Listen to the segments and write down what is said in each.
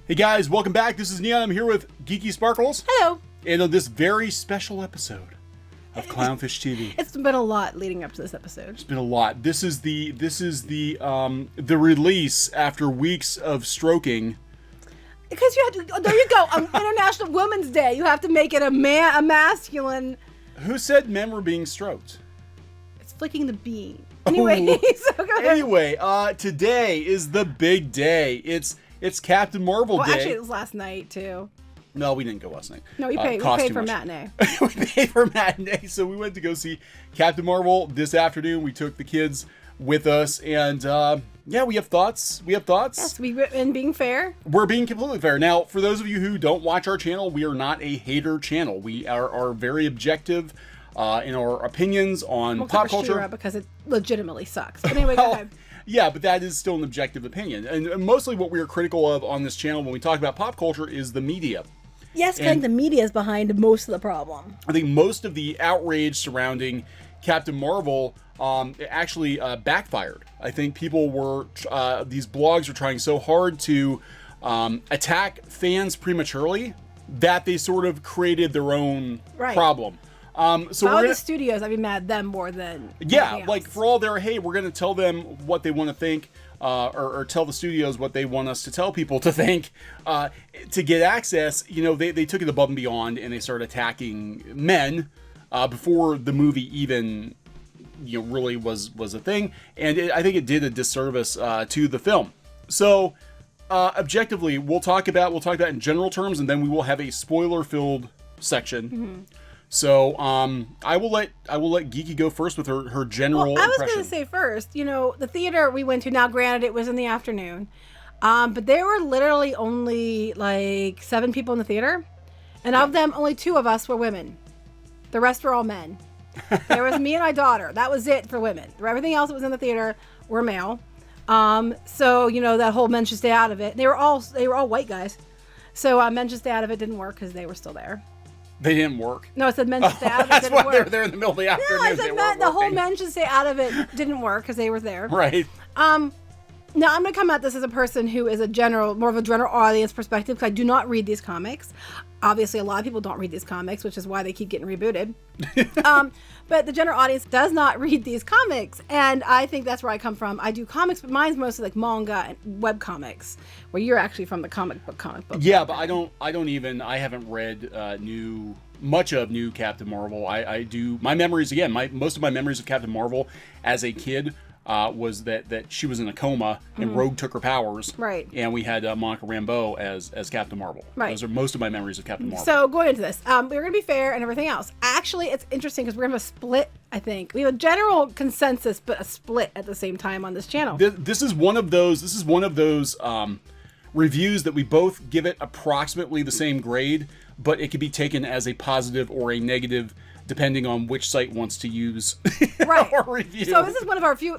Hey guys, welcome back. This is Neon. I'm here with Geeky Sparkles. Hello. And on this very special episode of CLOWNFISH TV. It's been a lot leading up to this episode. It's been a lot. This is the release after weeks of stroking. Because you have to. Oh, there you go. On International Women's Day, you have to make it a masculine. Who said men were being stroked? It's flicking the bean. Anyway, so go ahead. Anyway, today is the big day. It's Captain Marvel Day. Actually, it was last night too. No, we didn't go last night. No, we paid for matinee. We paid for matinee, so we went to go see Captain Marvel this afternoon. We took the kids with us, and yeah, we have thoughts. Yes, and being fair. We're being completely fair. Now, for those of you who don't watch our channel, we are not a hater channel. We are very objective in our opinions on pop culture. Because it legitimately sucks. But anyway, go ahead. Yeah, but that is still an objective opinion. And mostly what we are critical of on this channel when we talk about pop culture is the media. Yes, I think the media is behind most of the problem. I think most of the outrage surrounding Captain Marvel actually backfired. I think people were, these blogs were trying so hard to attack fans prematurely that they sort of created their own problem. So all the studios, I'd be mad at them more than like for all their, hey, we're going to tell them what they want to think, or tell the studios what they want us to tell people to think, to get access. You know, they took it above and beyond, and they started attacking men before the movie even, you know, really was a thing. And I think it did a disservice to the film. So objectively, we'll talk about in general terms, and then we will have a spoiler-filled section. Mm-hmm. So, I will let Geeky go first with her general impression. I was going to say first, you know, the theater we went to, now granted it was in the afternoon, but there were literally only like 7 people in the theater, and of them, only 2 of us were women. The rest were all men. There was me and my daughter. That was it for women. Everything else that was in the theater were male. So, you know, that whole men should stay out of it. They were all white guys. So, men should stay out of it didn't work because they were still there. They didn't work. No, I said men should stay out of it. That's why they were there in the middle of the afternoon. No, I said the whole men should stay out of it didn't work because they were there. Right. Now I'm going to come at this as a person who is more of a general audience perspective because I do not read these comics. Obviously, a lot of people don't read these comics, which is why they keep getting rebooted. But the general audience does not read these comics, and I think that's where I come from. I do comics, but mine's mostly like manga and web comics, where you're actually from the comic book. Yeah, but I haven't read much of new Captain Marvel. I do, my memories, again, most of my memories of Captain Marvel as a kid was that she was in a coma and Rogue took her powers. Right. And we had Monica Rambeau as Captain Marvel. Right. Those are most of my memories of Captain Marvel. So going into this, we're going to be fair and everything else. Actually, it's interesting because we're going to have a split, I think. We have a general consensus, but a split at the same time on this channel. This is one of those reviews that we both give it approximately the same grade, but it could be taken as a positive or a negative depending on which site wants to use our review. So this is one of our few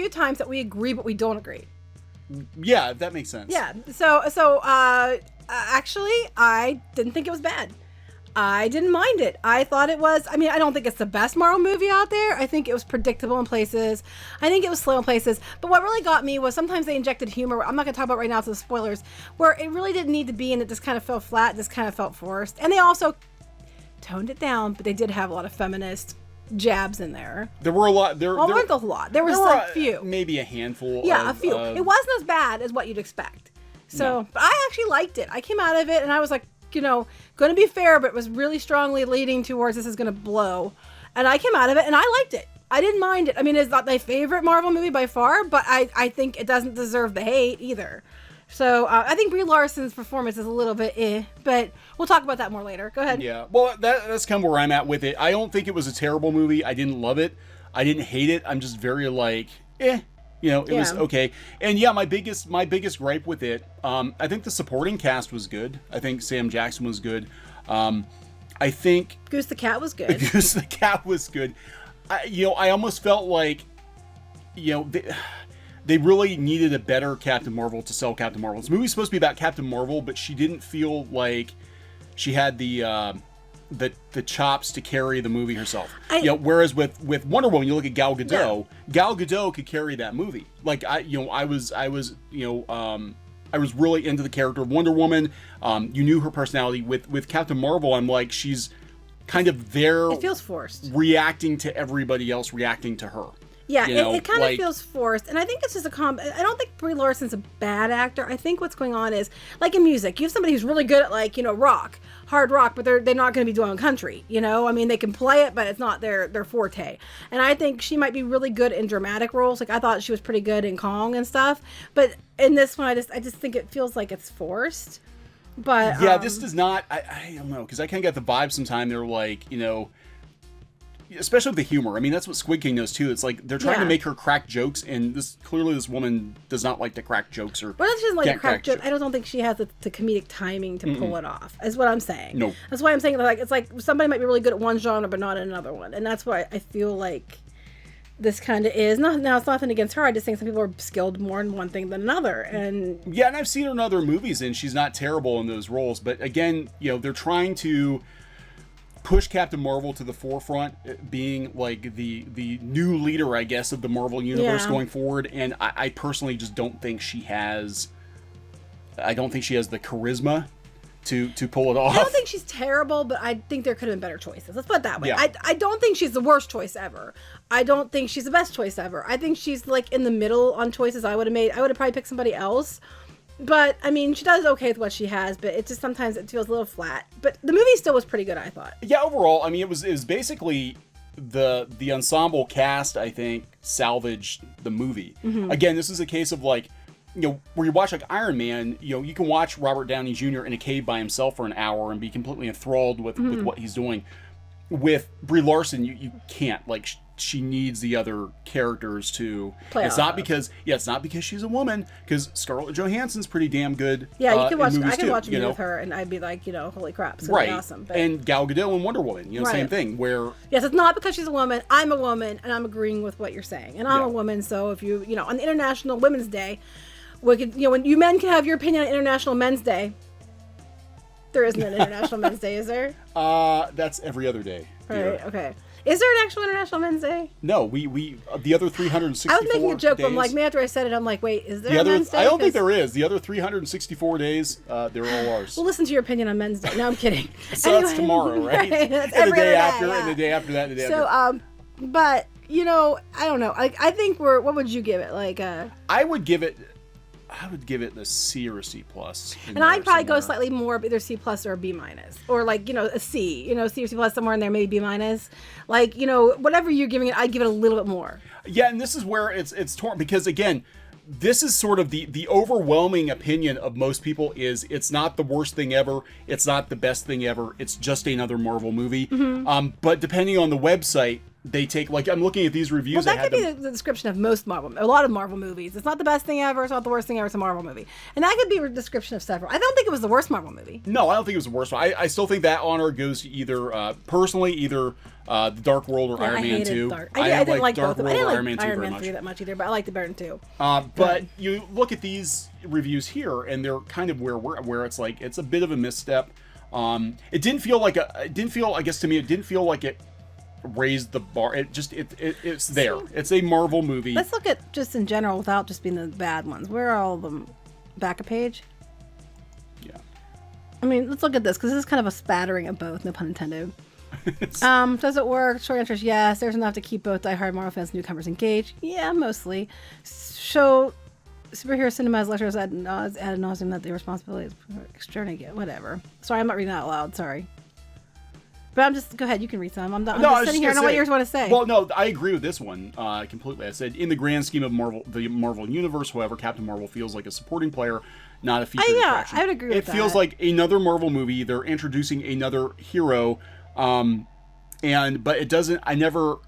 times that we agree but we don't agree. Yeah, that makes sense. Yeah. So actually, I didn't think it was bad. I didn't mind it. I thought it was, I mean, I don't think it's the best Marvel movie out there. I think it was predictable in places. I think it was slow in places. But what really got me was sometimes they injected humor. I'm not going to talk about right now to the spoilers, where it really didn't need to be and it just kind of fell flat. Just kind of felt forced. And they also toned it down, but they did have a lot of feminist jabs in there. There were a lot. There weren't a lot. There was a few. Maybe a handful. Yeah, a few. It wasn't as bad as what you'd expect. So, But I actually liked it. I came out of it and I was like, you know, going to be fair, but was really strongly leading towards this is going to blow. And I came out of it and I liked it. I didn't mind it. I mean, it's not my favorite Marvel movie by far, but I think it doesn't deserve the hate either. So I think Brie Larson's performance is a little bit but we'll talk about that more later. Go ahead. Yeah, well, that's kind of where I'm at with it. I don't think it was a terrible movie. I didn't love it. I didn't hate it. I'm just very like, you know, it was okay. And yeah, my biggest gripe with it, I think the supporting cast was good. I think Sam Jackson was good. I think Goose the Cat was good. Goose the Cat was good. I almost felt like, they really needed a better Captain Marvel to sell Captain Marvel. This movie's supposed to be about Captain Marvel, but she didn't feel like she had the chops to carry the movie herself. Whereas with Wonder Woman, you look at Gal Gadot. Yeah. Gal Gadot could carry that movie. Like I was I was really into the character of Wonder Woman. You knew her personality. With Captain Marvel, I'm like, she's kind of there. It feels forced. Reacting to everybody else reacting to her. Yeah, You know, it kind like- of feels forced, and I think it's just I don't think Brie Larson's a bad actor. I think what's going on is, like in music, you have somebody who's really good at, like, you know, rock, hard rock, but they're not going to be doing country. You know, I mean, they can play it, but it's not their forte. And I think she might be really good in dramatic roles. Like, I thought she was pretty good in Kong and stuff, but in this one, I just think it feels like it's forced. But yeah, this does not. I don't know, because I kind of get the vibe sometimes. They're like, you know, especially with the humor. I mean, that's what Squid King knows too. It's like they're trying to make her crack jokes, and this woman does not like to crack jokes or. Well, she doesn't like to can't crack jokes. I don't think she has the comedic timing to pull it off. Is what I'm saying. No. That's why I'm saying, like, it's like somebody might be really good at one genre but not in another one, and that's why I feel like this kind of is. Now it's nothing against her. I just think some people are skilled more in one thing than another, and Yeah, and I've seen her in other movies, and she's not terrible in those roles. But again, you know, they're trying to push Captain Marvel to the forefront, being like the new leader, I guess, of the Marvel universe Yeah. going forward. And I personally just don't think she has. I don't think she has the charisma to pull it off. I don't think she's terrible, but I think there could have been better choices. Let's put it that way. Yeah. I don't think she's the worst choice ever. I don't think she's the best choice ever. I think she's like in the middle on choices I would have made. I would have probably picked somebody else. But, I mean, she does okay with what she has, but it just sometimes it feels a little flat. But the movie still was pretty good, I thought. Yeah, overall, I mean, it was basically the ensemble cast, I think, salvaged the movie. Again, this is a case of, like, you know, where you watch like Iron Man, you know, you can watch Robert Downey Jr. in a cave by himself for an hour and be completely enthralled with what he's doing. With Brie Larson, you can't. Like, she needs the other characters to. Play it's off not of. because it's not because she's a woman. Because Scarlett Johansson's pretty damn good. Yeah, you in could watch. movies I could too, watch a you movie know? with her, and I'd be like, you know, holy crap, it's Right, awesome. But and Gal Gadot in Wonder Woman, you know, same Right. thing. Where yes, it's not because she's a woman. I'm a woman, and I'm agreeing with what you're saying. And I'm Yeah. a woman, so if you know, on the International Women's Day, we could, you know, when you men can have your opinion on International Men's Day. There isn't an International Men's Day, is there? that's every other day. Right. dear. Okay. Is there an actual International Men's Day? No, we the other 364 I was making a joke, days, but I'm like, man, after I said it, I'm like, wait, is there the a other, Men's Day? I don't think 'Cause- there is. The other 364 days, they're all ours. Well, listen to your opinion on Men's Day. No, I'm kidding. So that's tomorrow, right? That's And the every day other after, yeah. and the day after that, and the day So, after. but you know, I don't know. I think we're. What would you give it? Like, I would give it a C or a C plus. and I'd probably go slightly more, either C plus or a B minus, or like, you know, a C. You know, C or C plus somewhere in there, maybe B minus. Like, you know, whatever you're giving it, I'd give it a little bit more. Yeah, and this is where it's torn, because again, this is sort of the overwhelming opinion of most people is it's not the worst thing ever, it's not the best thing ever, it's just another Marvel movie. But depending on the website, they take, like, I'm looking at these reviews. Well, that could be the description of a lot of Marvel movies. It's not the best thing ever. It's not the worst thing ever. It's a Marvel movie, and that could be a description of several. I don't think it was the worst Marvel movie. No, I don't think it was the worst one. I still think that honor goes to either, personally, either The Dark World or Yeah, Iron I Man hated 2. I didn't like Dark both of them. I World didn't or like Iron Man 2 Iron very Man 3 much. that much either, but I liked it better than 2. But you look at these reviews here, and they're kind of where it's like it's a bit of a misstep. It didn't feel like I guess to me, it didn't feel like it raised the bar. It's there. It's a Marvel movie. Let's look at just in general without just being the bad ones. Where are all of them? Back a page? Yeah. I mean, let's look at this because this is kind of a spattering of both, no pun intended. Does it work? Short answer is yes. There's enough to keep both diehard Marvel fans and newcomers engaged. Yeah, mostly. Show superhero cinema as lecturers ad nauseum that the responsibility is extraordinary. Whatever. Sorry, I'm not reading that out loud. Sorry. But I'm just, go ahead, you can read some. I'm just sitting here, I know what yours want to say. Well, no, I agree with this one completely. I said, in the grand scheme of the Marvel Universe, however, Captain Marvel feels like a supporting player, not a featured attraction. I would agree with that. It feels like another Marvel movie. They're introducing another hero, but it doesn't, I never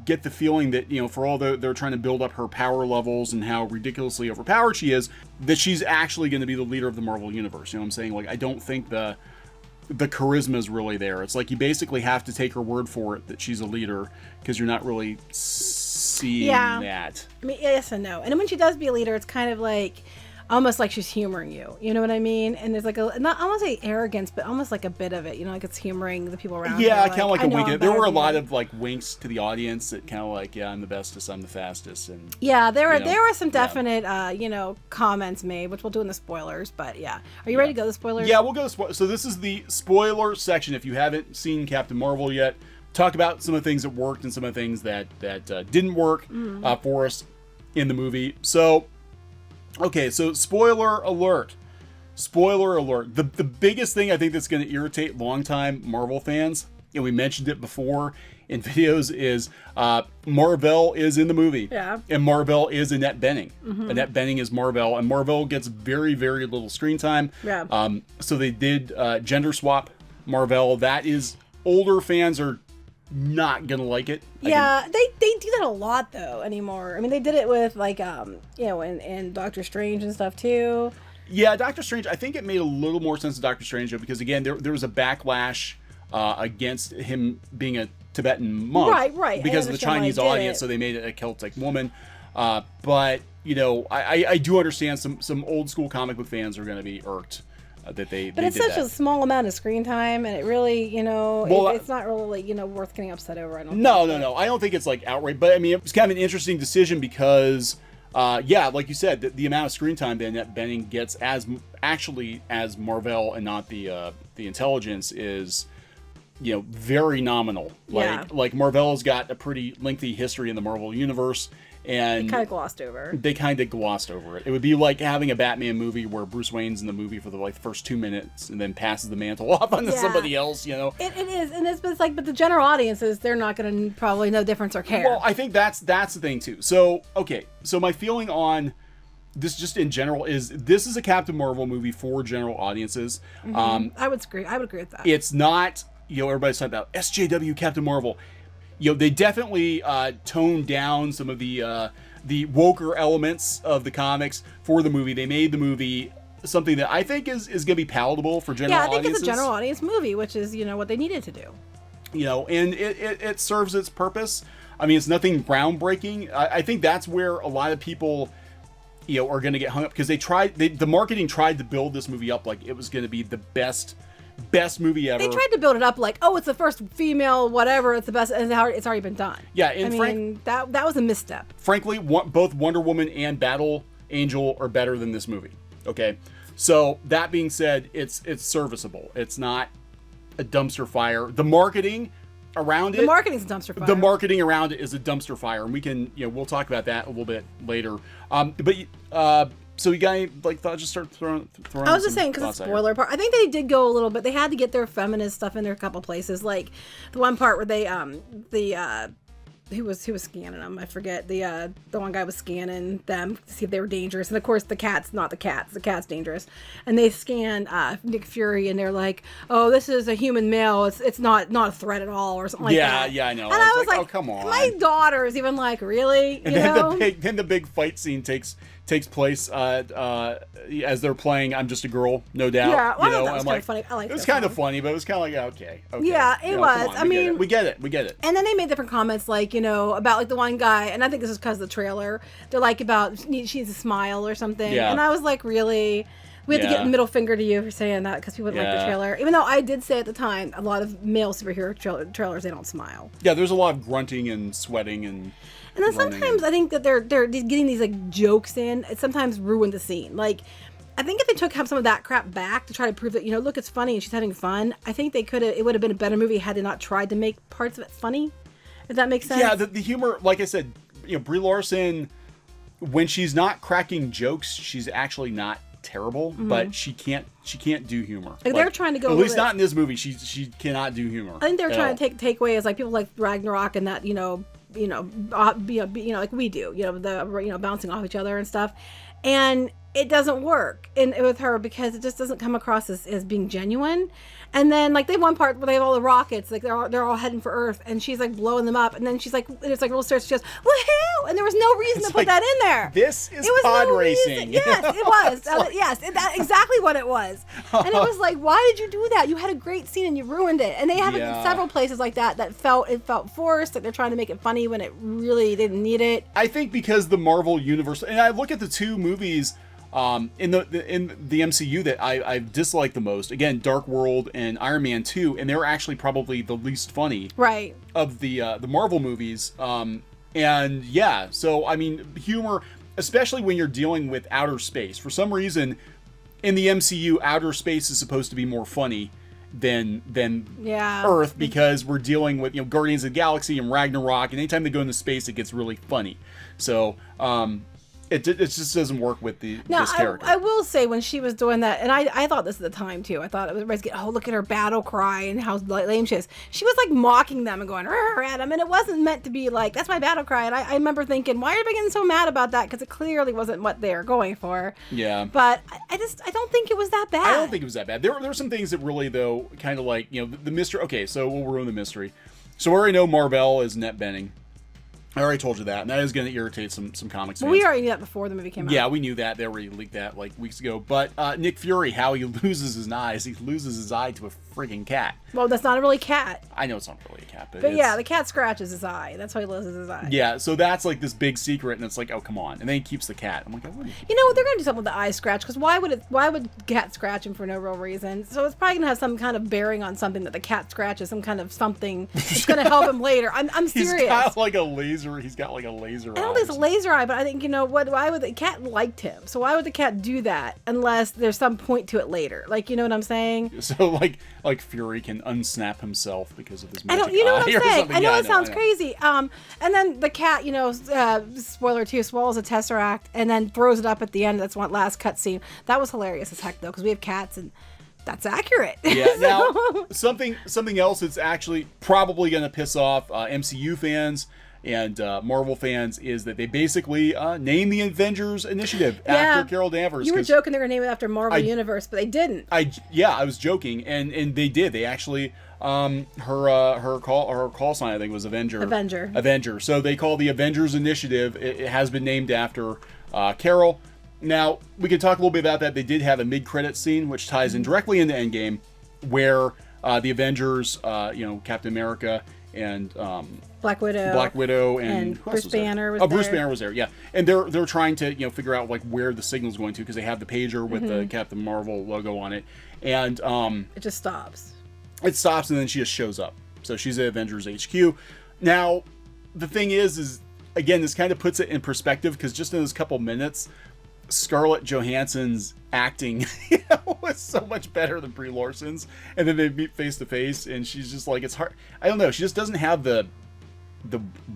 get the feeling that, you know, for all they're trying to build up her power levels and how ridiculously overpowered she is, that she's actually going to be the leader of the Marvel Universe. You know what I'm saying? Like, I don't think the charisma is really there. It's like you basically have to take her word for it that she's a leader, because you're not really seeing that. I mean, yes and no. And when she does be a leader, it's kind of like, almost like she's humoring you. You know what I mean? And there's like a, not, I won't say arrogance, but almost like a bit of it. You know, like it's humoring the people around. Yeah, her, kind of like a I know wink. I'm There better were a than lot you. of like winks to the audience that kind of like, yeah, I'm the bestest, I'm the fastest, and Yeah, there were you know, there were some yeah. definite you know, comments made, which we'll do in the spoilers. But yeah, are you ready to go to the spoilers? Yeah, we'll go to so this is the spoiler section. If you haven't seen Captain Marvel yet, talk about some of the things that worked and some of the things that didn't work for us in the movie. So, okay, so spoiler alert. Spoiler alert. The biggest thing I think that's going to irritate longtime Marvel fans, and we mentioned it before in videos, is Marvel is in the movie. Yeah. And Marvel is Annette Bening. Annette Bening is Marvel, and Marvel gets very, very little screen time. Yeah. So they did gender swap Marvel. That is, older fans are not going to like it. Yeah, they do that a lot though anymore. I mean, they did it with like you know, in Doctor Strange and stuff too. Yeah, Doctor Strange, I think it made a little more sense to Doctor Strange, though, because again, there was a backlash against him being a Tibetan monk. Right. Because of the Chinese audience, so they made it a Celtic woman. But, you know, I do understand some old school comic book fans are going to be irked that they But it's did such that. a small amount of screen time, and it really, you know, Well, it's not really, you know, worth getting upset over. I don't think. No. I don't think it's like outright, but I mean, it was kind of an interesting decision because, yeah, like you said, the amount of screen time that Annette Bening gets as Marvel and not the intelligence is, you know, very nominal. Like Marvel's got a pretty lengthy history in the Marvel universe, and Kind of glossed over. they kind of glossed over it. It would be like having a Batman movie where Bruce Wayne's in the movie for the like first 2 minutes and then passes the mantle off onto Yeah. somebody else, you know. It is, and it's like, but the general audiences, they're not going to probably know difference or care. Well, I think that's the thing too. So, okay. So my feeling on this just in general is this is a Captain Marvel movie for general audiences. I would agree with that. It's not, you know, everybody's talking about SJW Captain Marvel. You know, they definitely toned down some of the woker elements of the comics for the movie. They made the movie something that I think is going to be palatable for general Yeah, I think audiences. it's a general audience movie, which is, you know, what they needed to do. You know, and it serves its purpose. I mean, it's nothing groundbreaking. I think that's where a lot of people, you know, are going to get hung up because the marketing tried to build this movie up like it was going to be the best movie ever. They tried to build it up like, oh, it's the first female whatever, it's the best, and it's already been done. Yeah, and I mean, that was a misstep. Frankly, both Wonder Woman and Battle Angel are better than this movie. Okay, so that being said, it's serviceable. It's not a dumpster fire. The marketing around it. The marketing's a dumpster fire. The marketing around it is a dumpster fire, and we can, you know, we'll talk about that a little bit later. So you guys like thought just start throwing. I was just saying because it's spoiler part. I think they did go a little bit. They had to get their feminist stuff in there a couple places, like the one part where they who was scanning them? I forget. The one guy was scanning them to see if they were dangerous, and of course the cat's not the cat's. The cat's dangerous, and they scan Nick Fury, and they're like, "Oh, this is a human male. It's not a threat at all, or something like that." Yeah, I know. And I was like, "Oh, come on." My daughter is even like, "Really?" And then the big fight scene takes place as they're playing "I'm Just a Girl," no doubt. Yeah, well, you know, that was I'm kind like, of funny. I like it was that kind of song. funny, but it was kind of like okay. Yeah, it You know, was. come on, we get it. And then they made different comments, like, you know, about like the one guy, and I think this is because of the trailer. They're like about she needs a smile or something, Yeah. and I was like, really? We have to Yeah. get middle finger to you for saying that because people didn't like the Yeah. trailer. Even though I did say at the time, a lot of male superhero trailers they don't smile. Yeah, there's a lot of grunting and sweating and. And then running sometimes I think that they're getting these like jokes in. It sometimes ruined the scene. Like, I think if they have some of that crap back to try to prove that, you know, look, it's funny and she's having fun. I think it would have been a better movie had they not tried to make parts of it funny. If that makes sense. Yeah, the humor, like I said, you know, Brie Larson, when she's not cracking jokes, she's actually not terrible, but she can't do humor. Like, they're trying to go at least with not in this movie. She cannot do humor. I think they're at trying all. to take away as like people like Ragnarok and that, like we do, bouncing off each other and stuff, and it doesn't work with her because it just doesn't come across as being genuine. And then like they have one part where they have all the rockets, like they're all heading for Earth, and she's like blowing them up, and then she's like, it's like little stairs, she goes, woohoo! And there was no reason to put like, that in there. This is It was pod no racing. reason. Yes, it was. Yes, that's exactly what it was. And it was like, why did you do that? You had a great scene and you ruined it. And they have it in several places like that felt forced, that they're trying to make it funny when it really didn't need it. I think because the Marvel universe, and I look at the two movies, in the MCU that I've disliked the most. Again, Dark World and Iron Man 2, and they're actually probably the least funny of the Marvel movies. And yeah, so I mean, humor, especially when you're dealing with outer space. For some reason, in the MCU, outer space is supposed to be more funny than Earth, because we're dealing with, Guardians of the Galaxy and Ragnarok, and anytime they go into space, it gets really funny. So it just doesn't work with this character. I will say, when she was doing that, and I thought this at the time too, I thought everybody's getting, oh, look at her battle cry and how lame she is. She was like mocking them and going at them, and it wasn't meant to be like, that's my battle cry. And I remember thinking, why are they getting so mad about that? Because it clearly wasn't what they were going for. Yeah. But I don't think it was that bad. I don't think it was that bad. There were some things that really, though, kind of like, the mystery. Okay, so we'll ruin the mystery. So we already know Marvel is net bending. I already told you that, and that is going to irritate some comics fans. We already knew that before the movie came out. Yeah, we knew that. They already leaked that like weeks ago. But Nick Fury, how he loses his eyes. He loses his eye to a friggin' cat. Well, that's not a really cat. I know it's not really a cat, but yeah, the cat scratches his eye. That's how he loses his eye. Yeah, so that's like this big secret, and it's like, oh, come on. And then he keeps the cat. I'm like, oh, what? You know, they're going to do something with the eye scratch, because why would cat scratch him for no real reason? So it's probably going to have some kind of bearing on something that the cat scratches, some kind of something that's going to help him later. I'm serious. He's got like a laser. He's got like a laser eye. I don't think it's a laser eye, but I think, why would the cat liked him? So why would the cat do that unless there's some point to it later? Like, you know what I'm saying? So like Fury can unsnap himself because of his magic eye. You know what I'm saying? I know yeah, it sounds crazy. And then the cat, spoiler 2, swallows a tesseract and then throws it up at the end. That's one last cutscene. That was hilarious as heck, though, because we have cats and that's accurate. Yeah. Now, something else that's actually probably going to piss off MCU fans and Marvel fans is that they basically named the Avengers Initiative after Carol Danvers. You were joking they were named it after Marvel Universe, but they didn't. I was joking, and they did. They actually her call sign, I think, was Avenger. So they call the Avengers Initiative. It has been named after Carol. Now, we can talk a little bit about that. They did have a mid-credit scene, which ties in directly into Endgame, where the Avengers, Captain America and Black Widow and Bruce Banner was there. Bruce Banner was there, yeah. And they're trying to figure out like where the signal's going to, because they have the pager with the Captain Marvel logo on it, and it just stops. It stops, and then she just shows up. So she's at Avengers HQ. Now, the thing is again, this kind of puts it in perspective, because just in those couple minutes, Scarlett Johansson's acting was so much better than Brie Larson's, and then they meet face to face, and she's just like, it's hard. I don't know. She just doesn't have the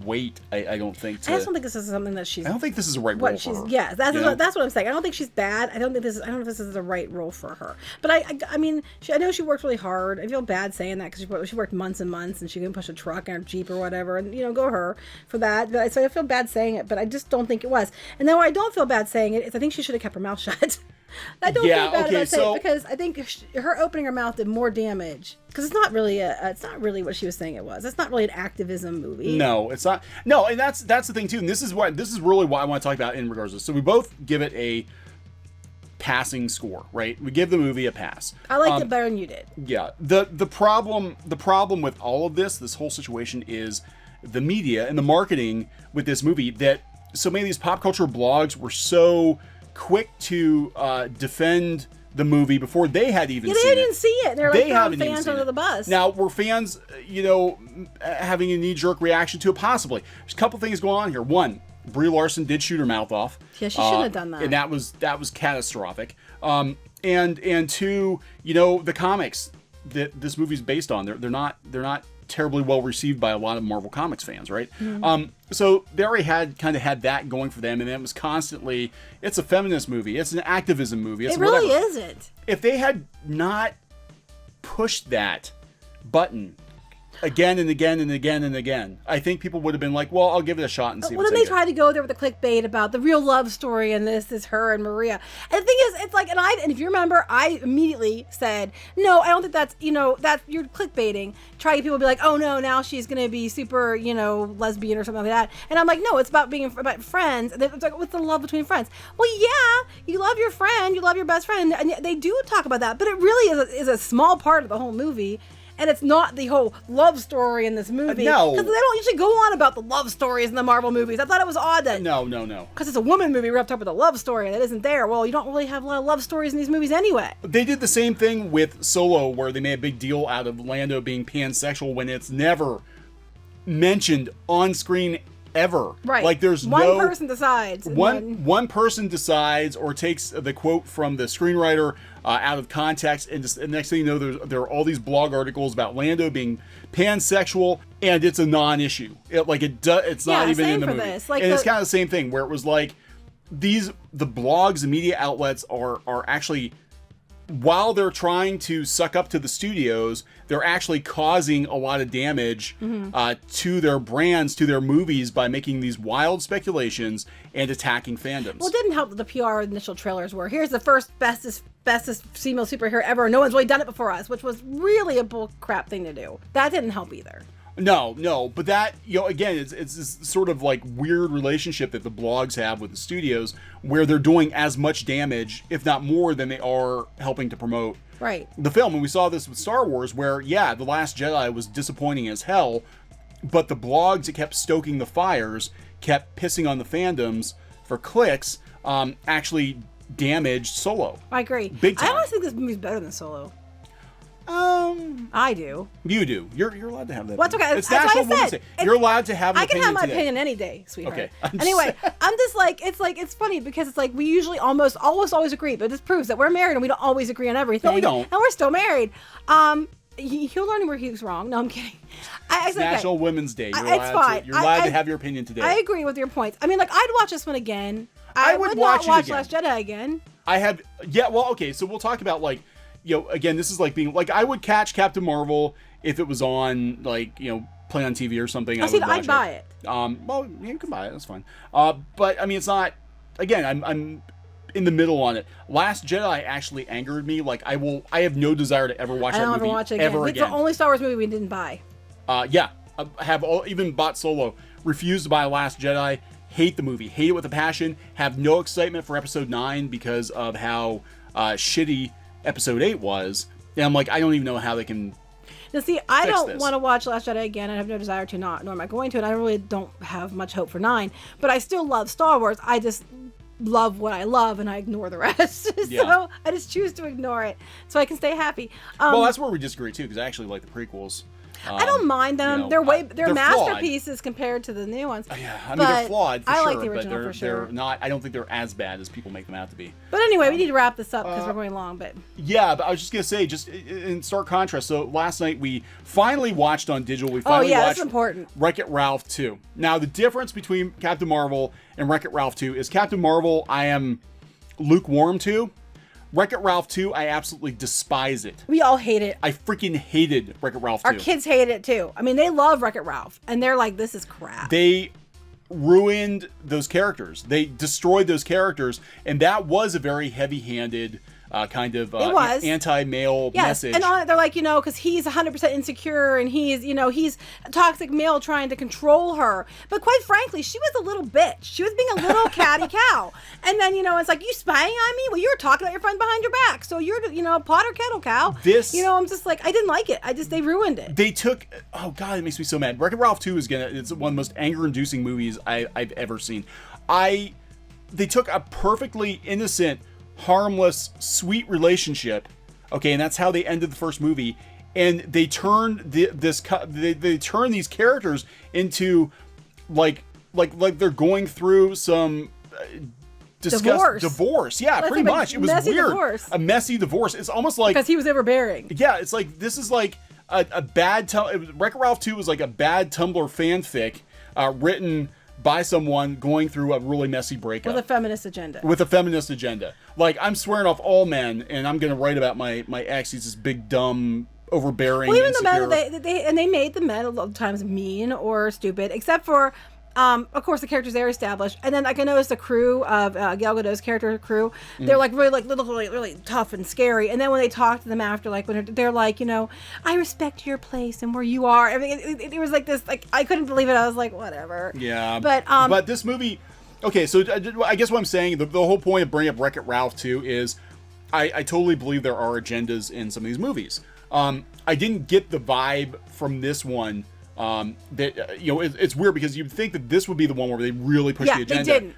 weight. I don't think. I just don't think this is something that she's. I don't think this is the right role for her. Yeah, that's what I'm saying. I don't think she's bad. I don't know if this is the right role for her. But I mean, I know she worked really hard. I feel bad saying that, because she worked months and months, and she couldn't push a truck and a Jeep or whatever, and go her for that. But so I feel bad saying it, but I just don't think it was. And then why I don't feel bad saying it is I think she should have kept her mouth shut. I don't feel bad about saying it, because I think her opening her mouth did more damage, because it's not really what she was saying it was. It's not really an activism movie. No, it's not. No, and that's the thing too. And this is really what I want to talk about in regards to this. So we both give it a passing score, right? We give the movie a pass. I liked it better than you did. Yeah. The problem with all of this whole situation, is the media and the marketing with this movie, that so many of these pop culture blogs were so quick to defend the movie before they had even seen it. They didn't see it. They're like throwing fans under the bus. Now, were fans, having a knee-jerk reaction to it? Possibly. There's a couple things going on here. One, Brie Larson did shoot her mouth off. Yeah, she shouldn't have done that. And that was catastrophic. And two, the comics that this movie's based on, they're not terribly well received by a lot of Marvel Comics fans, right? Mm-hmm. So they already had that going for them, and then it was constantly, it's a feminist movie, it's an activism movie, it's really isn't. If they had not pushed that button again and again and again and again, I think people would have been like, well, I'll give it a shot and see. Well, then they tried to go there with the clickbait about the real love story, and this is her and Maria. And the thing is, it's like, and if you remember, I immediately said, no, I don't think that's, that you're clickbaiting. Trying people to be like, oh no, now she's going to be super, lesbian or something like that. And I'm like, no, it's about being about friends. And it's like, what's the love between friends? Well, yeah, you love your friend, you love your best friend, and they do talk about that, but it really is a small part of the whole movie. and it's not the whole love story in this movie. No. Because they don't usually go on about the love stories in the Marvel movies. I thought it was odd that... No. Because it's a woman movie, we're up with a love story that isn't there. Well, you don't really have a lot of love stories in these movies anyway. They did the same thing with Solo, where they made a big deal out of Lando being pansexual when it's never mentioned on screen ever. Right. Like there's one person decides. One person decides or takes the quote from the screenwriter out of context, and just the next thing you know, there are all these blog articles about Lando being pansexual, and it's a non-issue. It's not even in the movie. This. And it's kind of the same thing where it was like the blogs and media outlets are actually, while they're trying to suck up to the studios, they're actually causing a lot of damage to their brands, to their movies, by making these wild speculations and attacking fandoms. Well, it didn't help that the PR initial trailers were, here's the first bestest female superhero ever. No one's really done it before us, which was really a bull crap thing to do. That didn't help either. No, but that, again, it's this sort of like weird relationship that the blogs have with the studios, where they're doing as much damage, if not more, than they are helping to promote the film. And we saw this with Star Wars, where, The Last Jedi was disappointing as hell, but the blogs that kept stoking the fires, kept pissing on the fandoms for clicks, actually damaged Solo. I agree. Big time. I always think this movie's better than Solo. I do. You do. You're allowed to have that. What's okay? It's That's National what I Women's said. Day. You're allowed to have an opinion. I can have my today. opinion any day, sweetheart. Okay. Anyway, I'm just like, it's funny because it's like we usually almost always agree, but this proves that we're married and we don't always agree on everything. No, we don't. And we're still married. He'll learn where he was wrong. No, I'm kidding. It's National Women's Day. You're it's fine. You're allowed to have your opinion today. I agree with your points. I mean, like, I'd watch this one again. I would not watch again. Last Jedi again. I have. Yeah. Well, okay. So we'll talk about like, again, this is like being like, I would catch Captain Marvel if it was on, like, play on TV or something. I'd buy it. Well, you can buy it. That's fine. But I mean, it's not. Again, I'm in the middle on it. Last Jedi actually angered me. Like, I have no desire to ever watch that movie. I don't ever watch it again. Ever It's again. the only Star Wars movie we didn't buy. Yeah. I have even bought Solo. Refused to buy Last Jedi. Hate the movie. Hate it with a passion. Have no excitement for Episode 9 because of how shitty Episode 8 was. And I'm like, I don't even know how they can. Now, see, I don't want to watch Last Jedi again. I have no desire to, nor am I going to, and I really don't have much hope for 9. But I still love Star Wars. I just love what I love, and I ignore the rest. So I just choose to ignore it so I can stay happy. Well, that's where we disagree too, because I actually like the prequels. I don't mind them. They're masterpieces flawed. Compared to the new ones. Yeah, I mean, they're flawed for I sure, like the original but for sure. they're not. I don't think they're as bad as people make them out to be. But anyway, we need to wrap this up because we're going long. But I was just gonna say, just in stark contrast. So last night we finally watched on digital. We finally watched that's important. Wreck-It Ralph 2. Now the difference between Captain Marvel and Wreck-It Ralph 2 is Captain Marvel I am lukewarm to. Wreck-It Ralph 2, I absolutely despise it. We all hate it. I freaking hated Wreck-It Ralph 2. Our kids hate it too. I mean, they love Wreck-It Ralph, and they're like, "This is crap." They ruined those characters. They destroyed those characters, and that was a very heavy-handed kind of anti-male message. And they're like, because he's 100% insecure, and he's a toxic male trying to control her. But quite frankly, she was a little bitch. She was being a little catty cow. And then, it's like, you spying on me? Well, you were talking about your friend behind your back. So you're, pot or kettle cow. I'm just like, I didn't like it. They ruined it. They took, oh God, it makes me so mad. Wreck-It Ralph 2 it's one of the most anger-inducing movies I've ever seen. They took a perfectly innocent, harmless, sweet relationship, okay, and that's how they ended the first movie, and they turned they turn these characters into like they're going through some divorce. Yeah, pretty much. It was weird. A messy divorce. It's almost like because he was overbearing. Yeah, it's like this is like a bad Wreck-It Ralph 2 was like a bad Tumblr fanfic written by someone going through a really messy breakup. With a feminist agenda. Like, I'm swearing off all men, and I'm going to write about my ex. He's this big, dumb, overbearing, even insecure. the men, they made the men a lot of times mean or stupid, except for, of course, the characters there established. And then, like, I noticed the crew of Gal Gadot's character crew, they're, like, really tough and scary. And then when they talk to them after, like, when they're like, I respect your place and where you are. I mean, it was like this, like, I couldn't believe it. I was like, whatever. Yeah. But this movie... Okay, so I guess what I'm saying, the whole point of bringing up Wreck-It Ralph 2 is I totally believe there are agendas in some of these movies. I I didn't get the vibe from this one. That it's weird because you'd think that this would be the one where they really push the agenda. They didn't.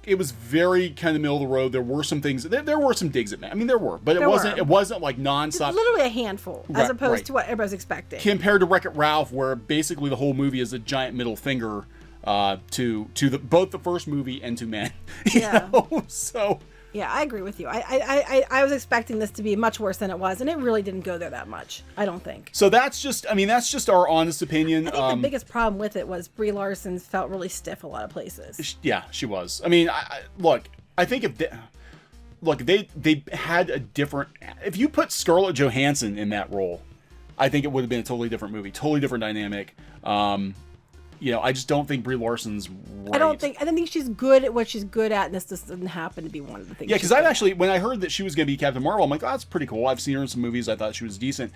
It was very kind of middle of the road. There were some things. There were some digs at me. I mean, there were, but it wasn't like nonstop. Literally a handful, as opposed to what everybody's expecting. Compared to Wreck-It Ralph, where basically the whole movie is a giant middle finger to both the first movie and to men. Yeah. So. Yeah, I agree with you. I was expecting this to be much worse than it was, and it really didn't go there that much. I don't think. So that's just our honest opinion. I think the biggest problem with it was Brie Larson felt really stiff a lot of places. Yeah, she was. I mean, I think if they had a different. If you put Scarlett Johansson in that role, I think it would have been a totally different movie, totally different dynamic. I just don't think Brie Larson's right. I think she's good at what she's good at, and this just doesn't happen to be one of the things. Yeah, because when I heard that she was going to be Captain Marvel, I'm like, oh, that's pretty cool. I've seen her in some movies. I thought she was decent.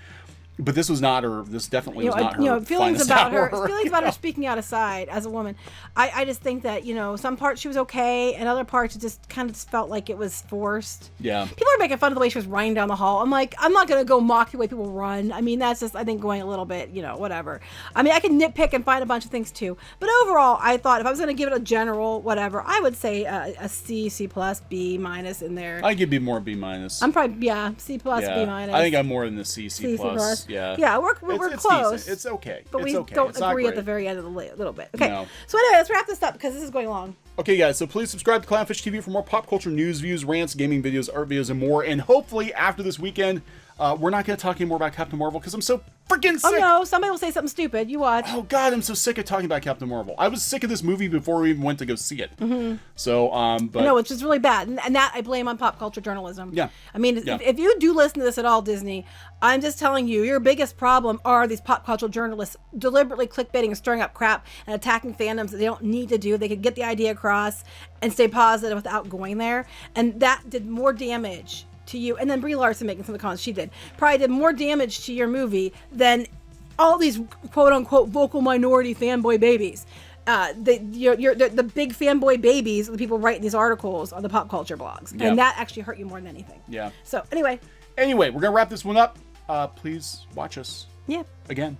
But this was not her. This definitely was not her. Feelings about her speaking out aside as a woman. I just think that some parts she was okay, and other parts it just kind of felt like it was forced. Yeah. People are making fun of the way she was running down the hall. I'm like, I'm not gonna go mock the way people run. I mean, that's just I think going a little bit, whatever. I mean, I can nitpick and find a bunch of things too, but overall, I thought if I was gonna give it a general whatever, I would say a C, C plus, B minus in there. I give you more B minus. I'm probably C plus, B minus. I think I'm more in the C plus. Yeah. Yeah, we're close. Decent. It's okay. But we don't agree at the very end of the little bit. Okay. No. So anyway, let's wrap this up because this is going long. Okay, guys. So please subscribe to Clownfish TV for more pop culture news, views, rants, gaming videos, art videos, and more. And hopefully after this weekend, we're not going to talk anymore about Captain Marvel because I'm so freaking sick. Oh no, somebody will say something stupid. You watch. Oh God, I'm so sick of talking about Captain Marvel. I was sick of this movie before we even went to go see it. Mm-hmm. So, but no, it's just really bad, and that I blame on pop culture journalism. Yeah. I mean, if you do listen to this at all, Disney, I'm just telling you, your biggest problem are these pop culture journalists deliberately clickbaiting and stirring up crap and attacking fandoms that they don't need to do. They could get the idea across and stay positive without going there, and that did more damage to you. And then Brie Larson making some of the comments she did probably did more damage to your movie than all these quote unquote vocal minority fanboy babies. The big fanboy babies, the people writing these articles on the pop culture blogs, and that actually hurt you more than anything. Yeah. So anyway, we're gonna wrap this one up. Please watch us. Yeah. Again.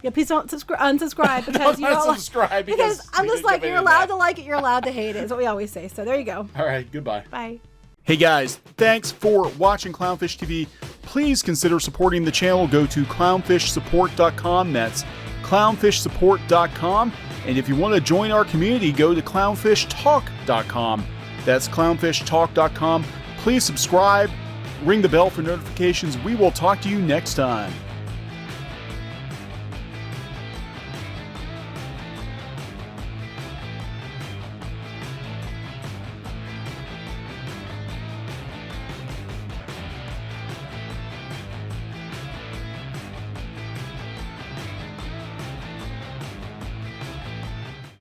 Yeah, please don't unsubscribe because you don't unsubscribe because I'm just like you're allowed to like it, you're allowed to hate it. Is what we always say. So there you go. All right. Goodbye. Bye. Hey guys, thanks for watching Clownfish TV. Please consider supporting the channel. Go to clownfishsupport.com. That's clownfishsupport.com. And if you want to join our community, go to clownfishtalk.com. That's clownfishtalk.com. Please subscribe, ring the bell for notifications. We will talk to you next time.